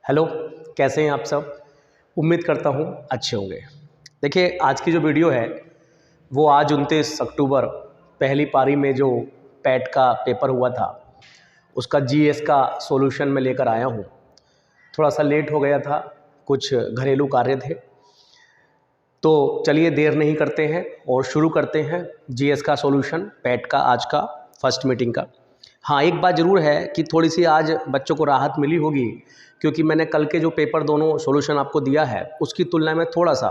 Hello, कैसे हैं आप सब। उम्मीद करता हूँ अच्छे होंगे। देखिए, आज की जो वीडियो है वो आज 29 अक्टूबर पहली पारी में जो पैट का पेपर हुआ था उसका जीएस का सॉल्यूशन मैं लेकर आया हूँ। थोड़ा सा लेट हो गया था, कुछ घरेलू कार्य थे, तो चलिए देर नहीं करते हैं और शुरू करते हैं जीएस का सॉल्यूशन पैट का आज का फर्स्ट मीटिंग का। हाँ, एक बात ज़रूर है कि थोड़ी सी आज बच्चों को राहत मिली होगी, क्योंकि मैंने कल के जो पेपर दोनों सॉल्यूशन आपको दिया है उसकी तुलना में थोड़ा सा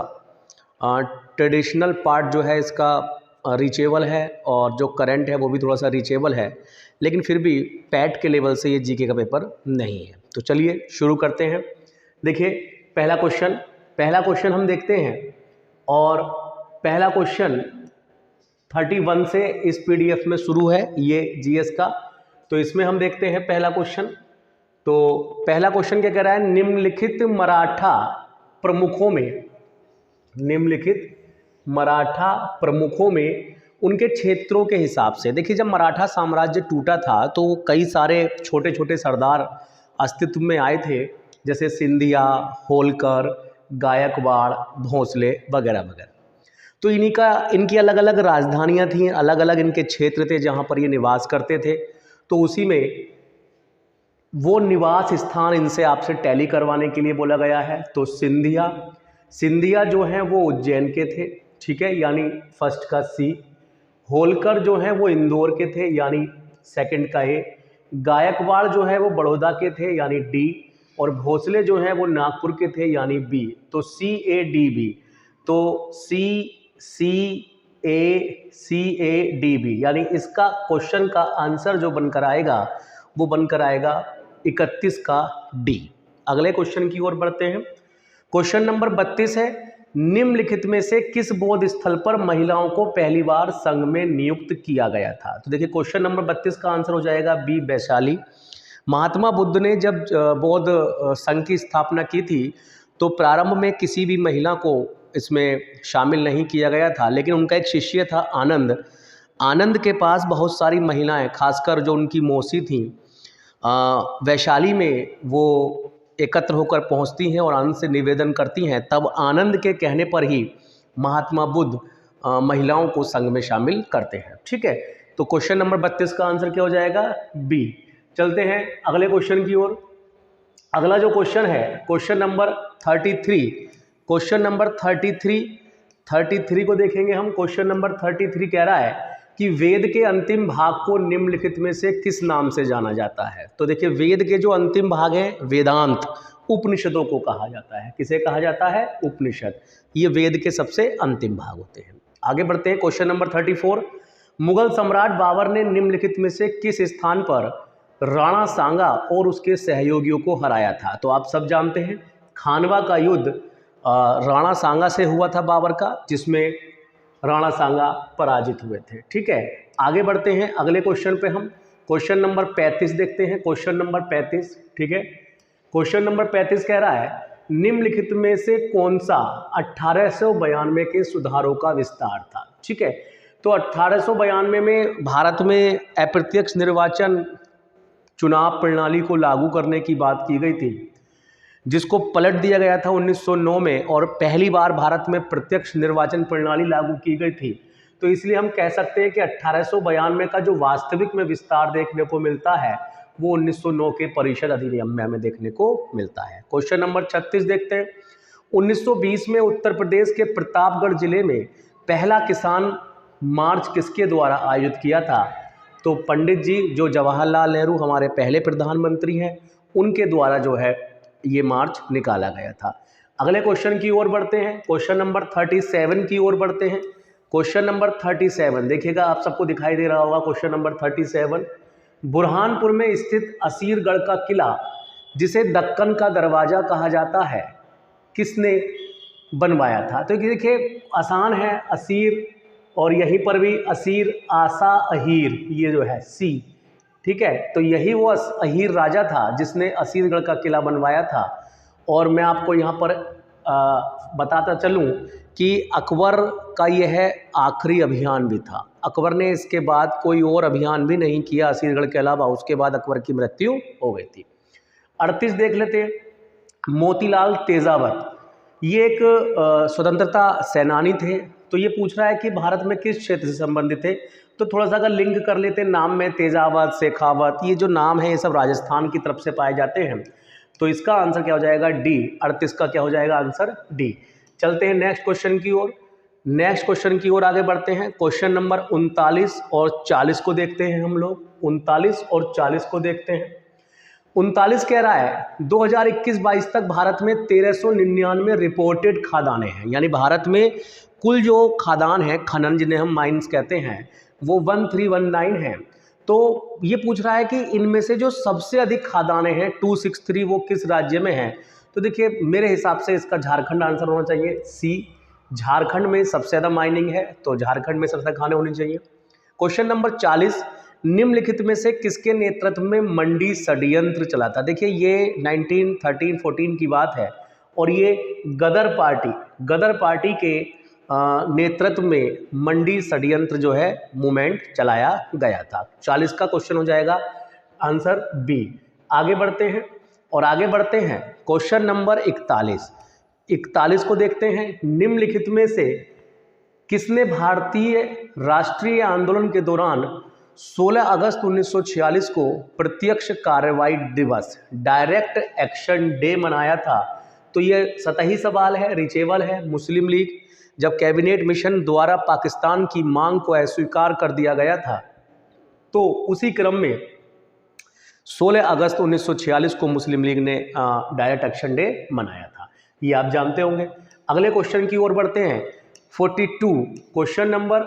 ट्रेडिशनल पार्ट जो है इसका रीचेबल है और जो करंट है वो भी थोड़ा सा रीचेबल है, लेकिन फिर भी पैट के लेवल से ये जीके का पेपर नहीं है। तो चलिए शुरू करते हैं। देखिए, पहला क्वेश्चन हम देखते हैं और पहला क्वेश्चन 31 से इस पीडीएफ में शुरू है ये जीएस का। तो इसमें हम देखते हैं पहला क्वेश्चन। तो पहला क्वेश्चन क्या कह रहा है, निम्नलिखित मराठा प्रमुखों में उनके क्षेत्रों के हिसाब से। देखिए, जब मराठा साम्राज्य टूटा था तो कई सारे छोटे छोटे सरदार अस्तित्व में आए थे, जैसे सिंधिया, होलकर, गायकवाड़, भोंसले वगैरह वगैरह। तो इनकी अलग अलग राजधानियां थीं, अलग अलग इनके क्षेत्र थे जहां पर ये निवास करते थे। तो उसी में वो निवास स्थान इनसे आपसे टैली करवाने के लिए बोला गया है। तो सिंधिया जो हैं वो उज्जैन के थे, ठीक है, यानी फर्स्ट का सी। होलकर जो हैं वो इंदौर के थे, यानी सेकंड का ए। गायकवाड़ जो है वो बड़ौदा के थे, यानी डी। और भोसले जो हैं वो नागपुर के थे, यानी बी। तो CADB, तो CADB, यानी इसका क्वेश्चन का आंसर जो बनकर आएगा वो बनकर आएगा 31 का डी। अगले क्वेश्चन की ओर बढ़ते हैं। क्वेश्चन नंबर 32 है, निम्नलिखित में से किस बौद्ध स्थल पर महिलाओं को पहली बार संघ में नियुक्त किया गया था। तो देखिए, क्वेश्चन नंबर 32 का आंसर हो जाएगा बी, वैशाली। महात्मा बुद्ध ने जब बौद्ध संघ की स्थापना की थी तो प्रारंभ में किसी भी महिला को इसमें शामिल नहीं किया गया था, लेकिन उनका एक शिष्य था आनंद के पास बहुत सारी महिलाएं, खासकर जो उनकी मौसी थीं, वैशाली में वो एकत्र होकर पहुंचती हैं और आनंद से निवेदन करती हैं। तब आनंद के कहने पर ही महात्मा बुद्ध महिलाओं को संघ में शामिल करते हैं, ठीक है। तो क्वेश्चन नंबर 32 का आंसर क्या हो जाएगा, बी। चलते हैं अगले क्वेश्चन की ओर। अगला जो क्वेश्चन है क्वेश्चन नंबर 33 को देखेंगे हम। क्वेश्चन नंबर 33 कह रहा है कि वेद के अंतिम भाग को निम्नलिखित में से किस नाम से जाना जाता है। तो देखिए, वेद के जो अंतिम भाग है वेदांत, उपनिषदों को कहा जाता है। किसे कहा जाता है, उपनिषद। ये वेद के सबसे अंतिम भाग होते हैं। आगे बढ़ते हैं। क्वेश्चन नंबर 34, मुगल सम्राट बाबर ने निम्नलिखित में से किस स्थान पर राणा सांगा और उसके सहयोगियों को हराया था। तो आप सब जानते हैं खानवा का युद्ध राणा सांगा से हुआ था बाबर का, जिसमें राणा सांगा पराजित हुए थे, ठीक है। आगे बढ़ते हैं अगले क्वेश्चन पे। हम क्वेश्चन नंबर 35 देखते हैं। क्वेश्चन नंबर 35, ठीक है। क्वेश्चन नंबर 35 कह रहा है, निम्नलिखित में से कौन सा 1892 के सुधारों का विस्तार था, ठीक है। तो 1892 में भारत में अप्रत्यक्ष निर्वाचन चुनाव प्रणाली को लागू करने की बात की गई थी, जिसको पलट दिया गया था 1909 में, और पहली बार भारत में प्रत्यक्ष निर्वाचन प्रणाली लागू की गई थी। तो इसलिए हम कह सकते हैं कि 1892 का जो वास्तविक में विस्तार देखने को मिलता है वो 1909 के परिषद अधिनियम में हमें देखने को मिलता है। क्वेश्चन नंबर 36 देखते हैं। 1920 में उत्तर प्रदेश के प्रतापगढ़ जिले में पहला किसान मार्च किसके द्वारा आयोजित किया था। तो पंडित जी, जो जवाहरलाल नेहरू हमारे पहले प्रधानमंत्री हैं, उनके द्वारा जो है ये मार्च निकाला गया था। अगले क्वेश्चन की ओर बढ़ते हैं। क्वेश्चन नंबर 37 की ओर बढ़ते हैं। क्वेश्चन नंबर 37 देखिएगा, आप सबको दिखाई दे रहा होगा। क्वेश्चन नंबर 37, बुरहानपुर में स्थित असीरगढ़ का किला, जिसे दक्कन का दरवाजा कहा जाता है, किसने बनवाया था। तो देखिए, आसान है, असीर, और यहीं पर भी असीर, आसा, अहीर, ये जो है सी, ठीक है। तो यही वो अहीर राजा था जिसने असीरगढ़ का किला बनवाया था। और मैं आपको यहाँ पर बताता चलूँ कि अकबर का यह आखिरी अभियान भी था। अकबर ने इसके बाद कोई और अभियान भी नहीं किया असीरगढ़ के अलावा। उसके बाद अकबर की मृत्यु हो गई थी। 38 देख लेते हैं। मोतीलाल तेजावत, ये एक स्वतंत्रता सेनानी थे। तो ये पूछ रहा है कि भारत में किस क्षेत्र से संबंधित थे, तो थोड़ा सा अगर लिंक कर लेते हैं नाम में, तेजावत, शेखावत, ये जो नाम है ये सब राजस्थान की तरफ से पाए जाते हैं। तो इसका आंसर क्या हो जाएगा, डी। 38 का क्या हो जाएगा आंसर, डी। चलते हैं नेक्स्ट क्वेश्चन की ओर। नेक्स्ट क्वेश्चन की ओर आगे बढ़ते हैं। क्वेश्चन नंबर 39 और 40 को देखते हैं हम लोग। 39 और 40 को देखते हैं। 39 कह रहा है 2021-22 तक भारत में 1399 रिपोर्टेड खदानें हैं, यानी भारत में कुल जो खदान है, खनन जिन्हें हम माइंस कहते हैं, वो 1319 हैं। तो ये पूछ रहा है कि इनमें से जो सबसे अधिक खदानें हैं 263 वो किस राज्य में हैं। तो देखिए मेरे हिसाब से इसका झारखंड आंसर होना चाहिए, सी। झारखंड में सबसे ज़्यादा माइनिंग है, तो झारखंड में सबसे ज़्यादा खाने होनी चाहिए। क्वेश्चन नंबर 40, निम्नलिखित में से किसके नेतृत्व में मंडी षड्यंत्र चला था। देखिए ये 1913-14 की बात है और ये गदर पार्टी के नेतृत्व में मंडी षड्यंत्र जो है मूवमेंट चलाया गया था। 40 का क्वेश्चन हो जाएगा आंसर बी। आगे बढ़ते हैं और आगे बढ़ते हैं क्वेश्चन नंबर 41 को देखते हैं। निम्नलिखित में से किसने भारतीय राष्ट्रीय आंदोलन के दौरान 16 अगस्त 1946 को प्रत्यक्ष कार्रवाई दिवस, डायरेक्ट एक्शन डे मनाया था। तो ये सतही सवाल है, रीचेबल है। मुस्लिम लीग, जब कैबिनेट मिशन द्वारा पाकिस्तान की मांग को अस्वीकार कर दिया गया था, तो उसी क्रम में 16 अगस्त 1946 को मुस्लिम लीग ने डायरेक्ट एक्शन डे मनाया था। ये आप जानते होंगे। अगले क्वेश्चन की ओर बढ़ते हैं। 42, क्वेश्चन नंबर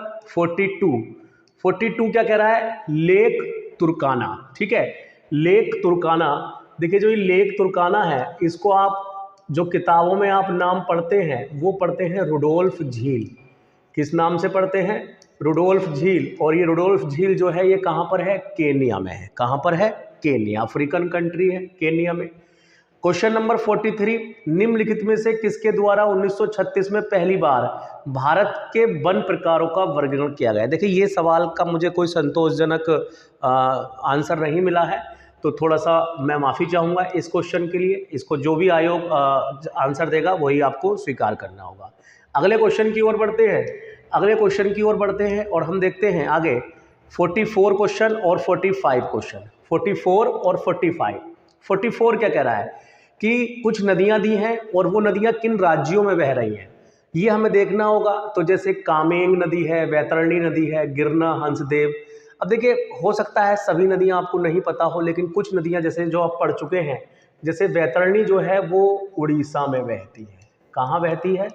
42 क्या कह रहा है, लेक तुर्काना। ठीक है, लेक तुर्काना। देखिए जो ये लेक तुर्काना है, इसको आप जो किताबों में आप नाम पढ़ते हैं वो पढ़ते हैं रुडोल्फ झील। किस नाम से पढ़ते हैं, रुडोल्फ झील। और ये रुडोल्फ झील जो है ये कहाँ पर है, केन्या में है। कहाँ पर है, केन्या, अफ्रीकन कंट्री है, केन्या में। क्वेश्चन नंबर 43, निम्नलिखित में से किसके द्वारा 1936 में पहली बार भारत के वन प्रकारों का वर्गीकरण किया गया। देखिए ये सवाल का मुझे कोई संतोषजनक आंसर नहीं मिला है, तो थोड़ा सा मैं माफ़ी चाहूँगा इस क्वेश्चन के लिए। इसको जो भी आयोग आंसर देगा वही आपको स्वीकार करना होगा। अगले क्वेश्चन की ओर बढ़ते हैं और हम देखते हैं आगे 44 क्वेश्चन और 45 क्वेश्चन। 44 और 45। 44 क्या कह रहा है कि कुछ नदियां दी हैं और वो नदियां किन राज्यों में बह रही हैं, ये हमें देखना होगा। तो जैसे कामेंग नदी है, वैतरणी नदी है, गिरना, हंसदेव। अब देखिए हो सकता है सभी नदियां आपको नहीं पता हो, लेकिन कुछ नदियां जैसे जो आप पढ़ चुके हैं, जैसे वैतरणी जो है वो उड़ीसा में बहती है। कहाँ बहती है,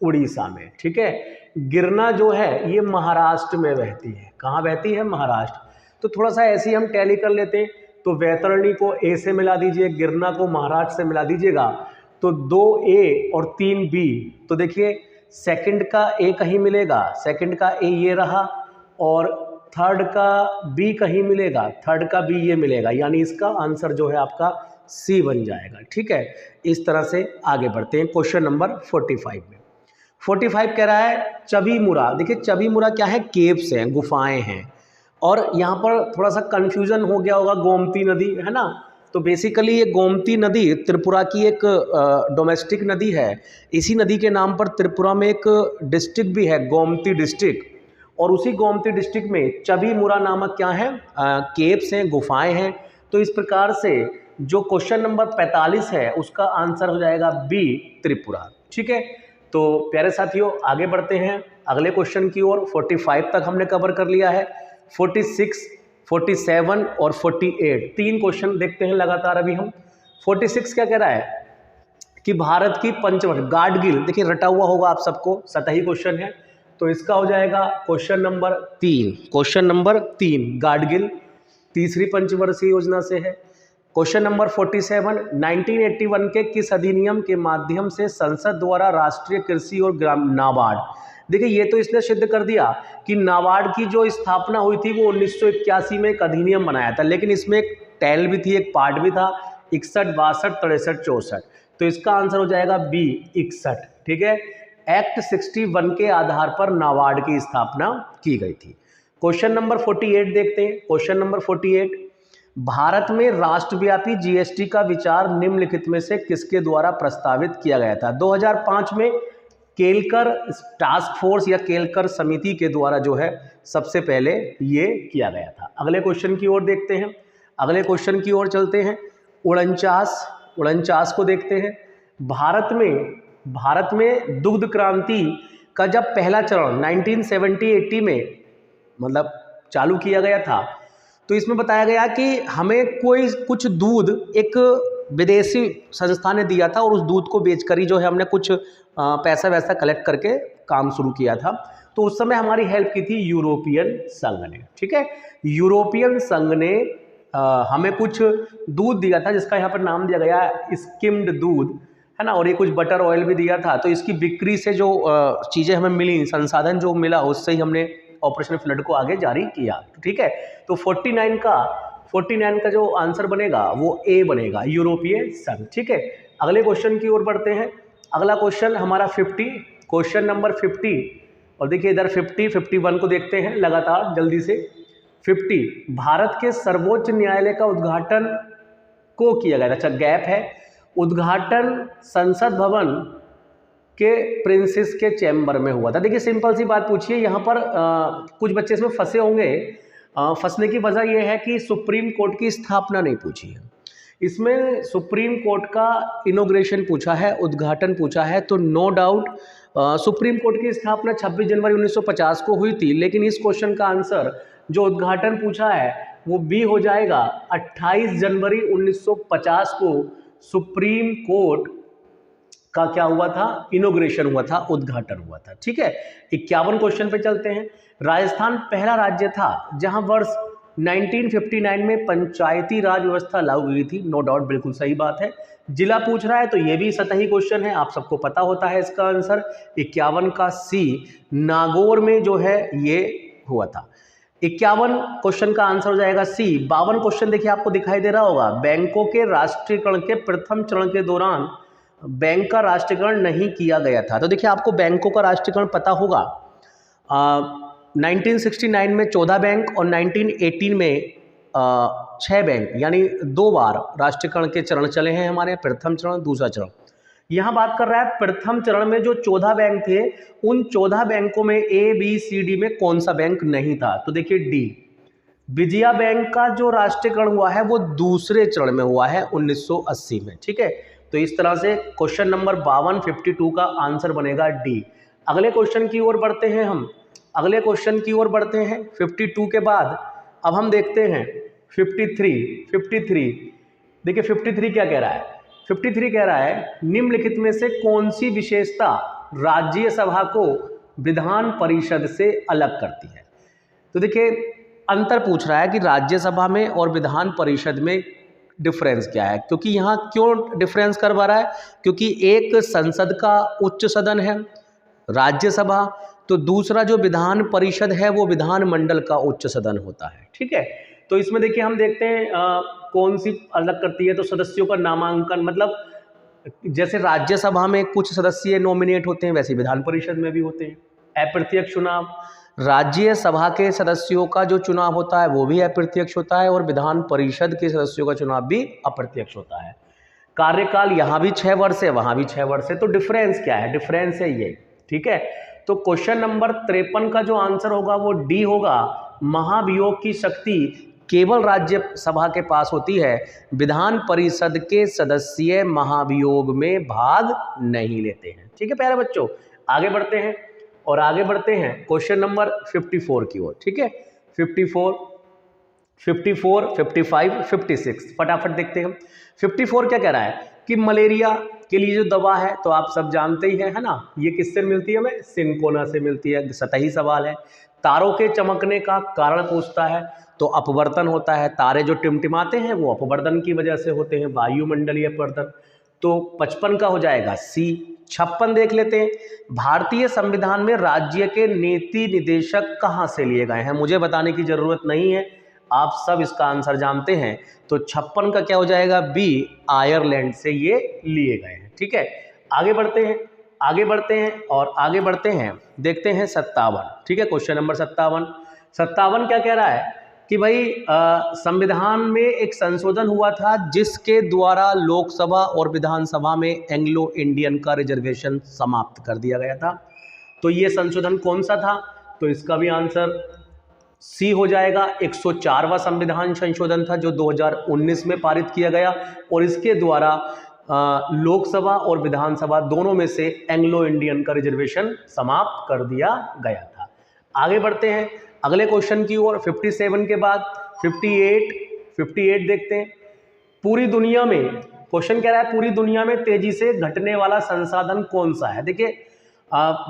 उड़ीसा में। ठीक है, गिरना जो है ये महाराष्ट्र में बहती है। कहाँ बहती है, महाराष्ट्र। तो थोड़ा सा ऐसे ही हम टैली कर लेते हैं। तो वैतरणी को ए से मिला दीजिए, गिरना को महाराष्ट्र से मिला दीजिएगा, तो 2 ए और 3 बी। तो देखिए सेकंड का ए कहीं मिलेगा, सेकंड का ए ये रहा, और थर्ड का बी कहीं मिलेगा, थर्ड का बी ये मिलेगा, यानी इसका आंसर जो है आपका सी बन जाएगा। ठीक है, इस तरह से आगे बढ़ते हैं क्वेश्चन नंबर 45 में। 45 कह रहा है चबीमुरा। देखिए चबीमुरा क्या है, केव्स हैं, गुफाएं हैं। और यहाँ पर थोड़ा सा कन्फ्यूजन हो गया होगा, गोमती नदी है ना। तो बेसिकली ये गोमती नदी त्रिपुरा की एक डोमेस्टिक नदी है। इसी नदी के नाम पर त्रिपुरा में एक डिस्ट्रिक्ट भी है, गोमती डिस्ट्रिक्ट। और उसी गोमती डिस्ट्रिक्ट में चबीमुरा नामक क्या है, केव्स हैं, गुफाएं हैं। तो इस प्रकार से जो क्वेश्चन नंबर 45 है उसका आंसर हो जाएगा बी, त्रिपुरा। ठीक है, तो प्यारे साथियों आगे बढ़ते हैं अगले क्वेश्चन की ओर। 45 तक हमने कवर कर लिया है। 46, 47 और 48 तीन क्वेश्चन देखते हैं लगातार अभी हम। 46 क्या कह रहा है कि भारत की पंचवर्ष गाडगिल, देखिए रटा हुआ होगा आप सबको, सतही क्वेश्चन है। तो इसका हो जाएगा क्वेश्चन नंबर 3 गाडगिल तीसरी पंचवर्षीय योजना से है। क्वेश्चन नंबर 47, 1981 के किस अधिनियम के माध्यम से संसद द्वारा राष्ट्रीय कृषि और ग्राम नाबार्ड। देखिए ये तो इसने सिद्ध कर दिया कि नाबार्ड की जो स्थापना हुई थी वो 1981 में एक अधिनियम बनाया था, लेकिन इसमें एक टैल भी थी, एक पार्ट भी था, 61, 62, 63, 64। तो इसका आंसर हो जाएगा बी, 61। ठीक है, एक्ट 61 के आधार पर नाबार्ड की स्थापना की गई थी। क्वेश्चन नंबर 48 देखते हैं। क्वेश्चन नंबर 48, भारत में राष्ट्रव्यापी जीएसटी का विचार निम्नलिखित में से किसके द्वारा प्रस्तावित किया गया था? 2005 में केलकर टास्क फोर्स या केलकर समिति के द्वारा जो है सबसे पहले ये किया गया था। अगले क्वेश्चन की ओर देखते हैं, अगले क्वेश्चन की ओर चलते हैं। 49 को देखते हैं। भारत में दुग्ध क्रांति का जब पहला चरण 1970-80 में मतलब चालू किया गया था, तो इसमें बताया गया कि हमें कुछ दूध एक विदेशी संस्था ने दिया था और उस दूध को बेचकर ही जो है हमने कुछ पैसा वैसा कलेक्ट करके काम शुरू किया था। तो उस समय हमारी हेल्प की थी यूरोपियन संघ ने, ठीक है। यूरोपियन संघ ने हमें कुछ दूध दिया था जिसका यहाँ पर नाम दिया गया स्किम्ड दूध, है ना, और ये कुछ बटर ऑयल भी दिया था। तो इसकी बिक्री से जो चीज़ें हमें मिली, संसाधन जो मिला, उससे ही हमने ऑपरेशन फ्लड को आगे जारी किया, ठीक है। तो 49 का जो आंसर बनेगा वो ए बनेगा, यूरोपीय संघ, ठीक है। अगले क्वेश्चन की ओर बढ़ते हैं। अगला क्वेश्चन हमारा 50, क्वेश्चन नंबर 50, और देखिए इधर 51 को देखते हैं लगातार जल्दी से। 50, भारत के सर्वोच्च न्यायालय का उद्घाटन को किया गया था, अच्छा गैप है, उद्घाटन संसद भवन के प्रिंसेस के चैम्बर में हुआ था। देखिए सिंपल सी बात पूछिए, यहाँ पर कुछ बच्चे इसमें फंसे होंगे। फंसने की वजह यह है कि सुप्रीम कोर्ट की स्थापना नहीं पूछी है, इसमें सुप्रीम कोर्ट का इनॉग्रेशन पूछा है, उद्घाटन पूछा है। तो नो डाउट सुप्रीम कोर्ट की स्थापना 26 जनवरी 1950 को हुई थी, लेकिन इस क्वेश्चन का आंसर जो उद्घाटन पूछा है वो बी हो जाएगा। 28 जनवरी 1950 को सुप्रीम कोर्ट का क्या हुआ था? इनॉग्रेशन हुआ था, उद्घाटन हुआ था, ठीक है। 51 क्वेश्चन पे चलते हैं। राजस्थान पहला राज्य था जहां वर्ष 1959 में पंचायती राज व्यवस्था लागू हुई थी, नो डाउट, बिल्कुल सही बात है। जिला पूछ रहा है तो ये भी सतही क्वेश्चन है, आप सबको पता होता है इसका आंसर। 51 का सी नागौर में जो है ये हुआ था। 51 क्वेश्चन का आंसर हो जाएगा सी। 52 क्वेश्चन देखिए आपको दिखाई दे रहा होगा। बैंकों के राष्ट्रीयकरण के प्रथम चरण के दौरान बैंक का राष्ट्रीयकरण नहीं किया गया था। तो देखिए आपको बैंकों का राष्ट्रीयकरण पता होगा। 1969 में 14 बैंक और 1918 में 6 बैंक, यानी 2 बार राष्ट्रीयकरण के चरण चले हैं हमारे, प्रथम चरण, दूसरा चरण। यहाँ बात कर रहा है प्रथम चरण में जो 14 बैंक थे, उन 14 बैंकों में ABCD में कौन सा बैंक नहीं था? तो देखिए डी, विजया बैंक का जो राष्ट्रीयकरण हुआ है वो दूसरे चरण में हुआ है 1980 में, ठीक है। तो इस तरह से क्वेश्चन नंबर 52 का आंसर बनेगा डी। अगले क्वेश्चन की ओर बढ़ते हैं हम, अगले क्वेश्चन की ओर बढ़ते हैं। 52 के बाद अब हम देखते हैं 53। देखिए 53 क्या कह रहा है? 53 कह रहा है निम्नलिखित में से कौन सी विशेषता राज्यसभा को विधान परिषद से अलग करती है? तो देखिए अंतर पूछ रहा है कि राज्यसभा में और विधान परिषद में डिफरेंस क्या है, क्योंकि यहाँ क्यों डिफरेंस करवा रहा है? क्योंकि एक संसद का उच्च सदन है राज्यसभा, तो दूसरा जो विधान परिषद है वो विधानमंडल का उच्च सदन होता है, ठीक है। तो इसमें देखिए हम देखते हैं कौन सी अलग करती है। तो सदस्यों का नामांकन, मतलब जैसे राज्यसभा में कुछ सदस्य नॉमिनेट होते हैं, वैसे विधान परिषद में भी होते हैं। अप्रत्यक्ष चुनाव, राज्यसभा के सदस्यों का जो चुनाव होता है वो भी अप्रत्यक्ष होता है, और विधान परिषद के सदस्यों का चुनाव भी अप्रत्यक्ष होता है। कार्यकाल यहाँ भी 6 वर्ष है, वहाँ भी 6 वर्ष है। तो डिफरेंस क्या है? डिफरेंस है ये, ठीक है। तो क्वेश्चन नंबर 53 का जो आंसर होगा वो डी होगा। महाभियोग की शक्ति केवल राज्यसभा के पास होती है, विधान परिषद के सदस्य महाभियोग में भाग नहीं लेते हैं, ठीक है प्यारे बच्चों। आगे बढ़ते हैं और आगे बढ़ते हैं क्वेश्चन नंबर 54 की ओर, ठीक है। 54, 55, 56 फटाफट देखते हैं। 54 क्या कह रहा है कि मलेरिया के लिए जो दवा है, तो आप सब जानते ही हैं, है ना, ये किससे मिलती है? हमें सिंकोना से मिलती है, सतही सवाल है। तारों के चमकने का कारण पूछता है, तो अपवर्तन होता है। तारे जो टिमटिमाते हैं वो अपवर्तन की वजह से होते हैं, वायुमंडलीय अपवर्तन। तो 55 का हो जाएगा सी। 56 देख लेते हैं। भारतीय संविधान में राज्य के नीति निदेशक कहाँ से लिए गए हैं? मुझे बताने की जरूरत नहीं है, आप सब इसका आंसर जानते हैं। तो 56 का क्या हो जाएगा? बी, आयरलैंड से ये लिए गए हैं, ठीक है। आगे बढ़ते हैं, आगे बढ़ते हैं और आगे बढ़ते हैं, देखते हैं 57, ठीक है। क्वेश्चन नंबर 57 क्या कह रहा है कि भाई संविधान में एक संशोधन हुआ था जिसके द्वारा लोकसभा और विधानसभा में एंग्लो इंडियन का रिजर्वेशन समाप्त कर दिया गया था। तो ये संशोधन कौन सा था? तो इसका भी आंसर सी हो जाएगा। 104वां संविधान संशोधन था जो 2019 में पारित किया गया और इसके द्वारा लोकसभा और विधानसभा दोनों में से एंग्लो इंडियन का रिजर्वेशन समाप्त कर दिया गया था। आगे बढ़ते हैं अगले क्वेश्चन की ओर। 57 के बाद 58 देखते हैं। पूरी दुनिया में, क्वेश्चन कह रहा है पूरी दुनिया में तेजी से घटने वाला संसाधन कौन सा है? देखिए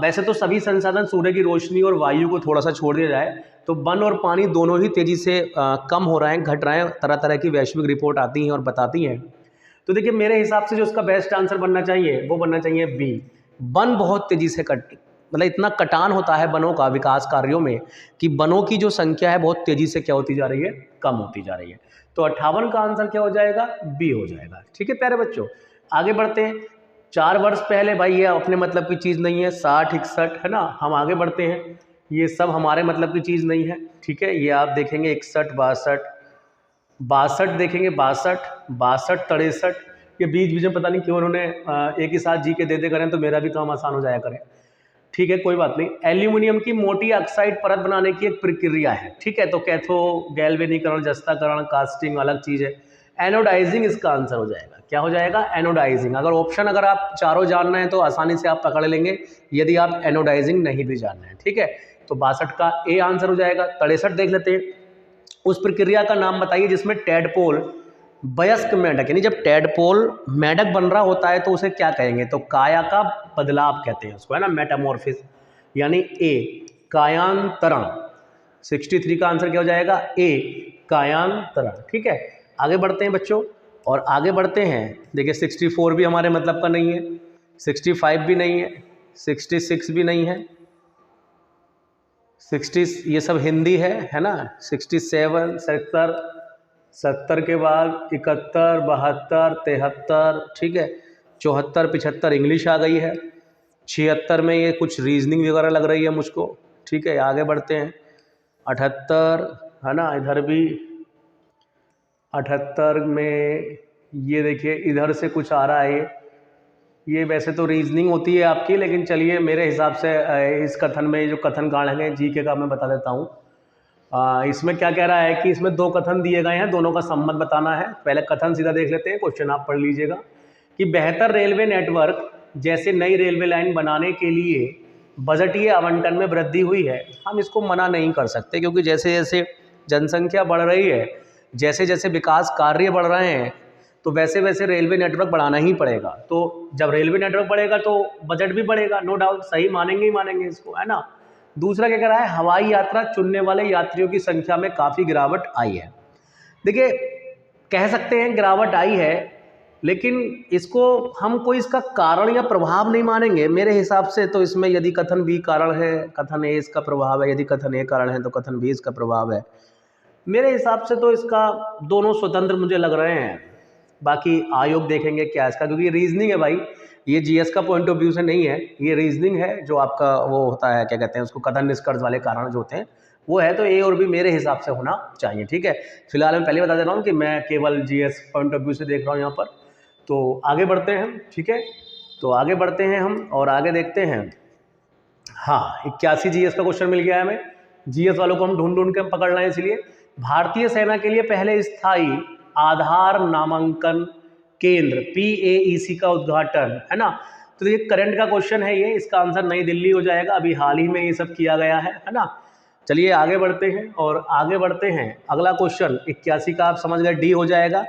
वैसे तो सभी संसाधन, सूर्य की रोशनी और वायु को थोड़ा सा छोड़ दिया जाए तो वन और पानी दोनों ही तेजी से कम हो रहे हैं, घट रहे हैं। तरह तरह की वैश्विक रिपोर्ट आती हैं और बताती हैं। तो देखिए मेरे हिसाब से जो उसका बेस्ट आंसर बनना चाहिए वो बनना चाहिए बी। वन बहुत तेजी से मतलब इतना कटान होता है वनों का विकास कार्यों में कि वनों की जो संख्या है बहुत तेजी से क्या होती जा रही है? कम होती जा रही है। तो 58 का आंसर क्या हो जाएगा? बी हो जाएगा। ठीक है प्यारे बच्चों, आगे बढ़ते हैं। 4 वर्ष पहले, भाई ये अपने मतलब की चीज़ नहीं है, 60 61 है ना। हम आगे बढ़ते हैं, ये सब हमारे मतलब की चीज़ नहीं है। ठीक है, ये आप देखेंगे 61 62 देखेंगे, 62 63, ये बीच में पता नहीं क्यों उन्होंने एक ही साथ जी के दे करें तो मेरा भी काम आसान हो जाया करें। ठीक है, कोई बात नहीं। एल्यूमिनियम की मोटी ऑक्साइड परत बनाने की एक प्रक्रिया है। ठीक है, तो कैथो गैल्वेनीकरण, जस्ताकरण, कास्टिंग अलग चीज़ है। एनोडाइजिंग इसका आंसर हो जाएगा। क्या हो जाएगा? एनोडाइजिंग। अगर ऑप्शन अगर आप चारों जानना है तो आसानी से आप पकड़ लेंगे, यदि आप एनोडाइजिंग नहीं भी जानना है। ठीक है, तो 62 का ए आंसर हो जाएगा। 63 देख लेते हैं। उस प्रक्रिया का नाम बताइए जिसमें टेडपोल वयस्क मेंढक, यानी जब टेडपोल मेंढक बन रहा होता है तो उसे क्या कहेंगे? तो काया का बदलाव कहते हैं उसको, है ना, मेटामॉर्फिस, यानी ए कायांतरण। 63 का आंसर क्या हो जाएगा? ए कायांतरण। ठीक है, आगे बढ़ते हैं बच्चों और आगे बढ़ते हैं। देखिए 64 भी हमारे मतलब का नहीं है, 65 भी नहीं है, 66 भी नहीं है, 60 ये सब हिंदी है ना। 67 70 के बाद 71 72 73, ठीक है, 74 75 इंग्लिश आ गई है। 76 में ये कुछ रीजनिंग वगैरह लग रही है मुझको। ठीक है, आगे बढ़ते हैं। 78 है ना, इधर भी 78 में ये देखिए इधर से कुछ आ रहा है। ये वैसे तो रीजनिंग होती है आपकी, लेकिन चलिए मेरे हिसाब से इस कथन में जो कथन कांड है जीके का मैं बता देता हूँ। इसमें क्या कह रहा है कि इसमें 2 कथन दिए गए हैं, दोनों का संबंध बताना है। पहले कथन सीधा देख लेते हैं, क्वेश्चन आप पढ़ लीजिएगा कि बेहतर रेलवे नेटवर्क जैसे नई रेलवे लाइन बनाने के लिए बजटीय आवंटन में वृद्धि हुई है। हम इसको मना नहीं कर सकते क्योंकि जैसे जैसे जनसंख्या बढ़ रही है, जैसे जैसे विकास कार्य बढ़ रहे हैं, तो वैसे वैसे रेलवे नेटवर्क बढ़ाना ही पड़ेगा। तो जब रेलवे नेटवर्क बढ़ेगा तो बजट भी बढ़ेगा, नो डाउट, सही मानेंगे ही मानेंगे इसको, है ना। दूसरा क्या कह रहा है? हवाई यात्रा चुनने वाले यात्रियों की संख्या में काफ़ी गिरावट आई है। देखिए कह सकते हैं गिरावट आई है, लेकिन इसको हम कोई इसका कारण या प्रभाव नहीं मानेंगे मेरे हिसाब से। तो इसमें यदि कथन बी कारण है, कथन ए इसका प्रभाव है, यदि कथन ए कारण है तो कथन बी इसका प्रभाव है। मेरे हिसाब से तो इसका दोनों स्वतंत्र मुझे लग रहे हैं। बाकी आयोग देखेंगे क्या इसका, क्योंकि ये रीजनिंग है भाई, ये जीएस का पॉइंट ऑफ व्यू से नहीं है, ये रीजनिंग है जो आपका वो होता है क्या कहते हैं उसको, कथन निष्कर्ष वाले कारण जो होते हैं वो है। तो ए और बी मेरे हिसाब से होना चाहिए। ठीक है, फिलहाल मैं पहले बता दे रहा हूँ कि मैं केवल जीएस पॉइंट ऑफ व्यू से देख रहा हूँ यहाँ पर। तो आगे बढ़ते हैं। ठीक है, तो आगे बढ़ते हैं हम और आगे देखते हैं। हाँ, 81 जीएस का क्वेश्चन मिल गया है हमें। जीएस वालों को हम ढूंढ ढूंढ के पकड़ रहे हैं। इसलिए भारतीय सेना के लिए पहले स्थायी आधार नामांकन केंद्र PAEC का उद्घाटन, है ना। तो ये करंट का क्वेश्चन है, ये इसका आंसर नई दिल्ली हो जाएगा। अभी हाल ही में ये सब किया गया है ना। चलिए आगे बढ़ते हैं और आगे बढ़ते हैं। अगला क्वेश्चन 81 का आप समझ गए, डी हो जाएगा।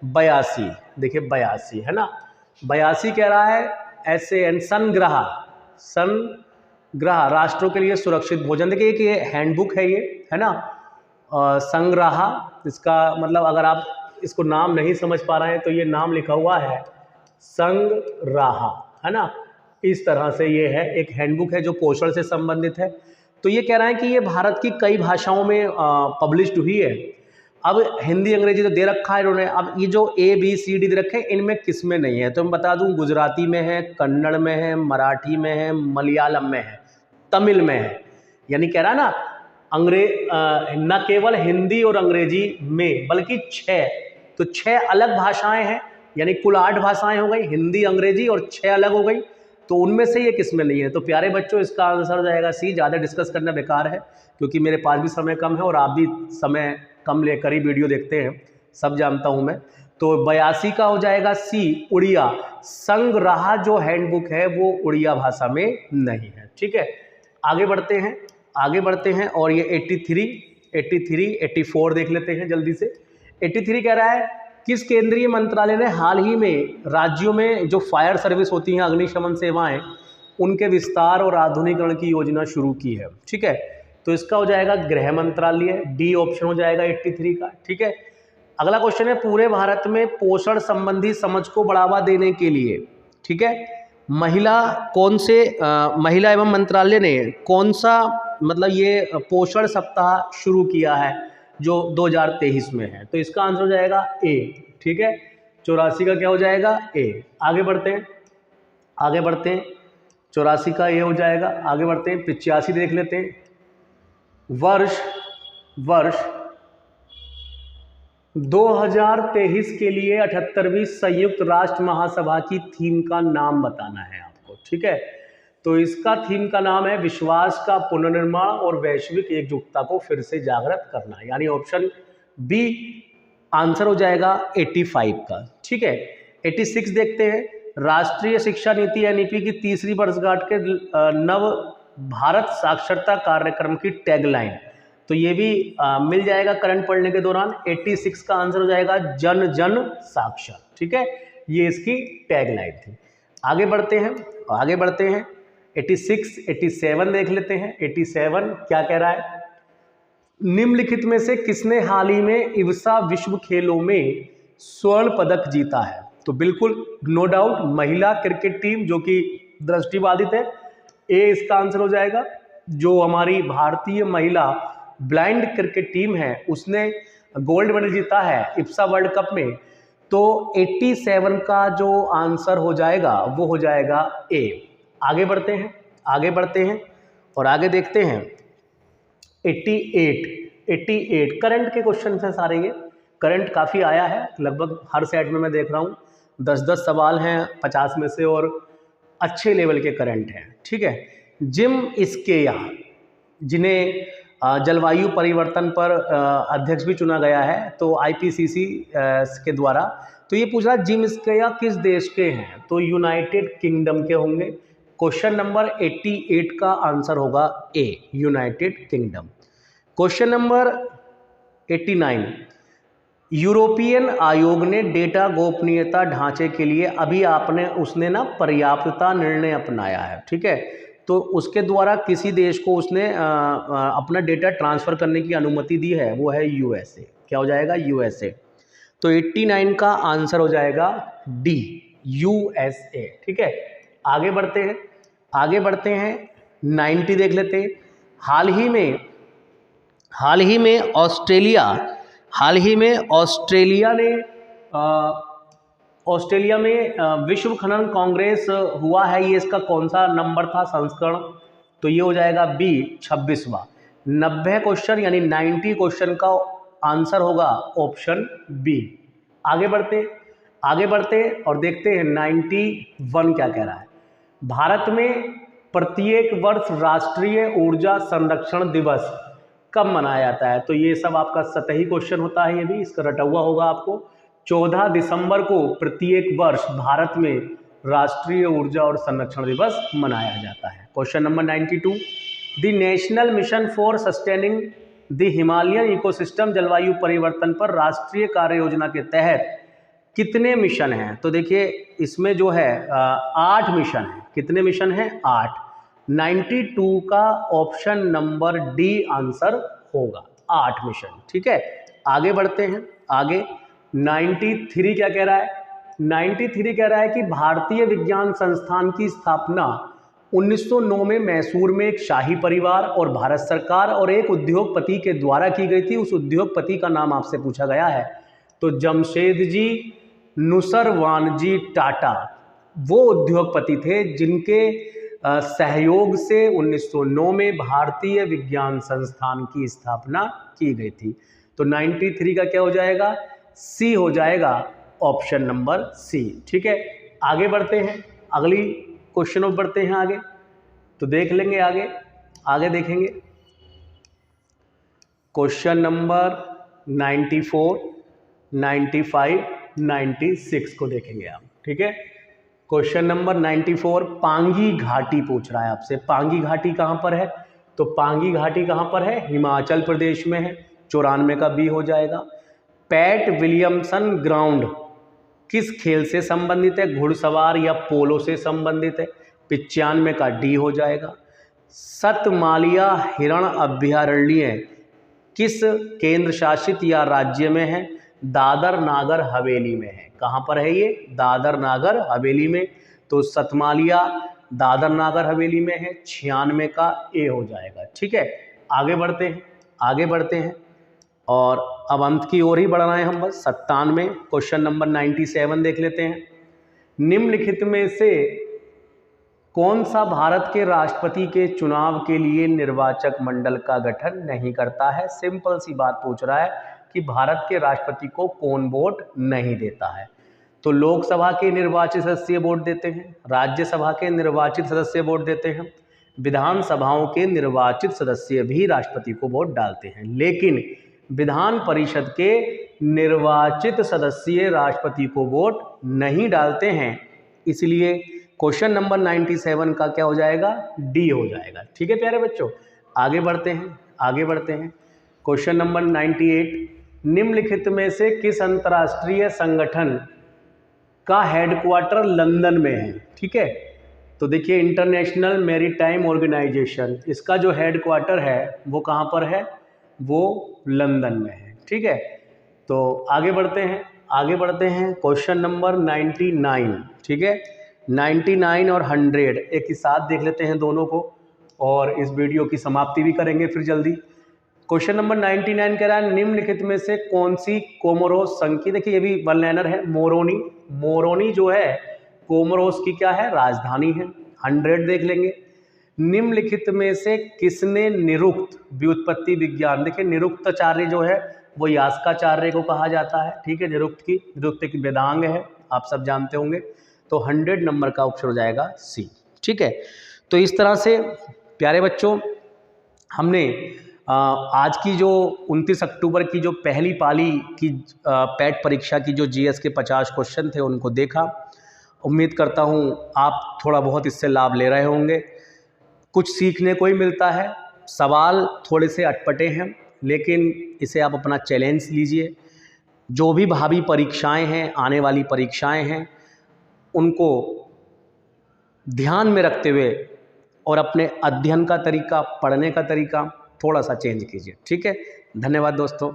82 देखिए 82 है ना। 82 कह रहा है SAN संग्रह राष्ट्रों के लिए सुरक्षित भोजन। देखिए एक ये हैंडबुक है, ये है ना। संग्रह, इसका मतलब अगर आप इसको नाम नहीं समझ पा रहे हैं तो ये नाम लिखा हुआ है संग्रह, है ना। इस तरह से ये है, एक हैंडबुक है जो पोषण से संबंधित है। तो ये कह रहे हैं कि ये भारत की कई भाषाओं में पब्लिश्ड हुई है। अब हिंदी अंग्रेजी तो दे रखा है इन्होंने, अब ये जो ABCD दे रखे हैं इनमें किस में नहीं है? तो मैं बता दूं, गुजराती में है, कन्नड़ में है, मराठी में है, मलयालम में है, तमिल में है। यानी कह रहा है ना, न केवल हिंदी और अंग्रेजी में बल्कि 6, तो 6 अलग भाषाएं हैं, यानी कुल 8 भाषाएं हो गई, हिंदी अंग्रेजी और 6 अलग हो गई, तो उनमें से ये किस में नहीं है। तो प्यारे बच्चों इसका आंसर हो जाएगा सी। ज़्यादा डिस्कस करना बेकार है क्योंकि मेरे पास भी समय कम है और आप भी समय कम लेकर ही वीडियो देखते हैं, सब जानता हूँ मैं। तो 82 का हो जाएगा सी, उड़िया। संग्रह जो हैंडबुक है वो उड़िया भाषा में नहीं है। ठीक है, आगे बढ़ते हैं, आगे बढ़ते हैं। और ये 84 देख लेते हैं जल्दी से। 83 कह रहा है किस केंद्रीय मंत्रालय ने हाल ही में राज्यों में जो फायर सर्विस होती हैं, अग्निशमन सेवाएं, उनके विस्तार और आधुनिकीकरण की योजना शुरू की है। ठीक है, तो इसका हो जाएगा गृह मंत्रालय, डी ऑप्शन हो जाएगा 83 का। ठीक है, अगला क्वेश्चन है पूरे भारत में पोषण संबंधी समझ को बढ़ावा देने के लिए, ठीक है, महिला एवं मंत्रालय ने कौन सा मतलब ये पोषण सप्ताह शुरू किया है जो 2023 में है। तो इसका आंसर हो जाएगा ए। ठीक है, 84 का क्या हो जाएगा ए। आगे बढ़ते हैं, आगे बढ़ते हैं। 84 का ए हो जाएगा। आगे बढ़ते हैं, 85 देख लेते हैं। वर्ष 2023 के लिए 78वीं संयुक्त राष्ट्र महासभा की थीम का नाम बताना है आपको। ठीक है, तो इसका थीम का नाम है विश्वास का पुनर्निर्माण और वैश्विक एकजुटता को फिर से जागृत करना, यानी ऑप्शन बी आंसर हो जाएगा 85 का। ठीक है, 86 देखते हैं। राष्ट्रीय शिक्षा नीति एनईपी की तीसरी वर्षगांठ के नव भारत साक्षरता कार्यक्रम की टैगलाइन, तो ये भी मिल जाएगा करंट पढ़ने के दौरान। 86 का आंसर हो जाएगा जन जन साक्षर। ठीक है, ये इसकी टैगलाइन थी। आगे बढ़ते हैं, आगे बढ़ते हैं। 87 देख लेते हैं। 87 क्या कह रहा है, निम्नलिखित में से किसने हाल ही में इब्सा विश्व खेलों में स्वर्ण पदक जीता है। तो बिल्कुल नो डाउट महिला क्रिकेट टीम जो कि दृष्टिबाधित है, ए इसका आंसर हो जाएगा। जो हमारी भारतीय महिला ब्लाइंड क्रिकेट टीम है उसने गोल्ड मेडल जीता है इब्सा वर्ल्ड कप में, तो 87 का जो आंसर हो जाएगा वो हो जाएगा ए। आगे बढ़ते हैं, आगे बढ़ते हैं और आगे देखते हैं 88 करंट के क्वेश्चन हैं सारे। ये करंट काफ़ी आया है, लगभग हर सेट में मैं देख रहा हूँ 10-10 सवाल हैं 50 में से और अच्छे लेवल के करंट हैं। ठीक है, जिम स्केया जिन्हें जलवायु परिवर्तन पर अध्यक्ष भी चुना गया है तो आईपीसीसी के द्वारा, तो ये पूछ रहा जिम स्केया किस देश के हैं, तो यूनाइटेड किंगडम के होंगे। क्वेश्चन नंबर 88 का आंसर होगा A, United Kingdom. Question number 89, European आयोग ने डेटा गोपनीयता ढांचे के लिए अभी उसने ना पर्याप्तता निर्णय अपनाया है। ठीक है, तो उसके द्वारा किसी देश को उसने अपना डेटा ट्रांसफ़र करने की अनुमति दी है, वो है यूएसए। क्या हो जाएगा, यूएसए। तो 89 का आंसर हो जाएगा डी, यूएसए। ठीक है, आगे बढ़ते हैं, आगे बढ़ते हैं। 90 देख लेते हैं। हाल ही में ऑस्ट्रेलिया में विश्व खनन कांग्रेस हुआ है, ये इसका कौन सा नंबर था संस्करण, तो ये हो जाएगा बी, 26वां। 90 क्वेश्चन यानी 90 क्वेश्चन का आंसर होगा ऑप्शन बी। आगे बढ़ते और देखते हैं 91 क्या कह रहा है। भारत में प्रत्येक वर्ष राष्ट्रीय ऊर्जा संरक्षण दिवस कब मनाया जाता है, तो ये सब आपका सतही क्वेश्चन होता है, ये भी इसका रटा हुआ होगा आपको। 14 दिसंबर को प्रत्येक वर्ष भारत में राष्ट्रीय ऊर्जा और संरक्षण दिवस मनाया जाता है। Question number 92, the national mission for sustaining the Himalayan ecosystem जलवायु परिवर्तन पर राष्ट्रीय कार्य योजना के तहत कितने मिशन हैं, तो देखिए इसमें जो है 8 मिशन हैं। कितने मिशन हैं, 8। 92 का ऑप्शन नंबर डी आंसर होगा, 8 मिशन। ठीक है, आगे बढ़ते हैं, आगे 93 क्या कह रहा है। 93 कह रहा है कि भारतीय विज्ञान संस्थान की स्थापना 1909 में मैसूर में एक शाही परिवार और भारत सरकार और एक उद्योगपति के द्वारा की गई थी। उस उद्योगपति का नाम आपसे पूछा गया है, तो जमशेदजी नुसरवानजी टाटा वो उद्योगपति थे जिनके सहयोग से 1909 में भारतीय विज्ञान संस्थान की स्थापना की गई थी। तो 93 का क्या हो जाएगा, सी हो जाएगा, ऑप्शन नंबर सी। ठीक है, आगे बढ़ते हैं, अगली क्वेश्चन में बढ़ते हैं आगे, तो देख लेंगे आगे, आगे देखेंगे क्वेश्चन नंबर 94, 95, 96 को देखेंगे आप। ठीक है, क्वेश्चन नंबर 94 पांगी घाटी पूछ रहा है आपसे। पांगी घाटी कहाँ पर है, तो पांगी घाटी कहाँ पर है, हिमाचल प्रदेश में है। 94 का बी हो जाएगा। पैट विलियमसन ग्राउंड किस खेल से संबंधित है, घुड़सवार या पोलो से संबंधित है। 95 का डी हो जाएगा। सतमालिया हिरण अभयारण्य किस केंद्र शासित या राज्य में है, दादर नागर हवेली में है। कहाँ पर है ये, दादर नागर हवेली में। तो सतमालिया दादर नागर हवेली में है। 96 का ए हो जाएगा। ठीक है, आगे बढ़ते हैं, आगे बढ़ते हैं और अब अंत की ओर ही बढ़ रहे हैं हम बस। 97 क्वेश्चन नंबर 97 देख लेते हैं। निम्नलिखित में से कौन सा भारत के राष्ट्रपति के चुनाव के लिए निर्वाचक मंडल का गठन नहीं करता है। सिंपल सी बात पूछ रहा है कि भारत के राष्ट्रपति को कौन वोट नहीं देता है। तो लोकसभा के निर्वाचित सदस्य वोट देते हैं, राज्यसभा के निर्वाचित सदस्य वोट देते हैं, विधानसभाओं के निर्वाचित सदस्य भी राष्ट्रपति को वोट डालते हैं, लेकिन विधान परिषद के निर्वाचित सदस्य राष्ट्रपति को वोट नहीं डालते हैं। इसलिए क्वेश्चन नंबर 97 का क्या हो जाएगा, डी हो जाएगा। ठीक है प्यारे बच्चों, आगे बढ़ते हैं, आगे बढ़ते हैं। क्वेश्चन नंबर 98 निम्नलिखित में से किस अंतर्राष्ट्रीय संगठन का हेडक्वार्टर लंदन में है। ठीक है, तो देखिए इंटरनेशनल मैरीटाइम ऑर्गेनाइजेशन, इसका जो हेडक्वार्टर है वो कहाँ पर है, वो लंदन में है। ठीक है, तो आगे बढ़ते हैं, आगे बढ़ते हैं। Question number 99। ठीक है, 99 और 100 एक ही साथ देख लेते हैं दोनों को, और इस वीडियो की समाप्ति भी करेंगे फिर जल्दी। क्वेश्चन नंबर 99 कह रहा है निम्नलिखित में से कौन सी कोमोरोस संघ की, देखिए ये भी वन लाइनर है, मोरोनी। मोरोनी जो है कोमोरोस की क्या है, राजधानी है। 100 देख लेंगे। निम्नलिखित में से किसने निरुक्त व्युत्पत्ति विज्ञान, देखिए निरुक्ताचार्य जो है वो यास्काचार्य को कहा जाता है। ठीक है, निरुक्त की वेदांग है, आप सब जानते होंगे। तो 100 नंबर का ऑप्शन हो जाएगा सी। ठीक है, तो इस तरह से प्यारे बच्चों हमने आज की जो 29 अक्टूबर की जो पहली पाली की पैट परीक्षा की जो जीएस के 50 क्वेश्चन थे उनको देखा। उम्मीद करता हूँ आप थोड़ा बहुत इससे लाभ ले रहे होंगे, कुछ सीखने को ही मिलता है। सवाल थोड़े से अटपटे हैं, लेकिन इसे आप अपना चैलेंज लीजिए। जो भी भावी परीक्षाएं हैं, आने वाली परीक्षाएं हैं, उनको ध्यान में रखते हुए और अपने अध्ययन का तरीका, पढ़ने का तरीका थोड़ा सा चेंज कीजिए। ठीक है, धन्यवाद दोस्तों।